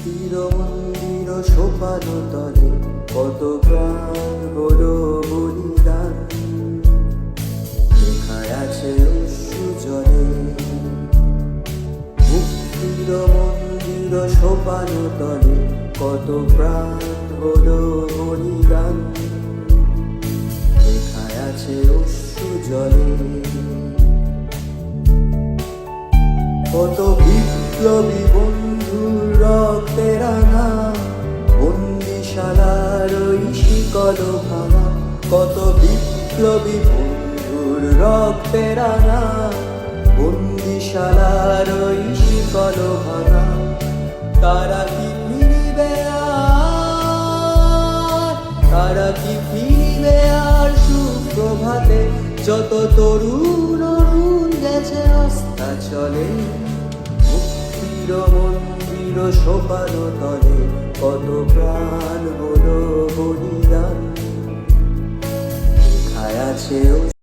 মুক্তির মন্দির সোপানো তলে কত প্রাণ হলো বলিদান, লেখায় আছে অশ্রু জলে। মুক্তির মন্দির সোপানো তলে কত প্রাণ হলো বলিদান, লেখায় আছে অশ্রু জলে। কত বিপ্লবী বন্ধুর রক্তে রাঙা বন্দিশালার ওই শিকল ভাঙা, কত বিপ্লবী বন্ধুর রক্তে রাঙা বন্দিশালার ওই শিকল ভাঙা। তারা কি ফিরিবে আর, তারা কি ফিরিবে আর সুপ্রভাতে, যত তরুণ অরুণ গেছে আস্থা চলে। মুক্তির মন্দির সোপানো তলে কত প্রাণ হলো বলিদান, লেখায় আছে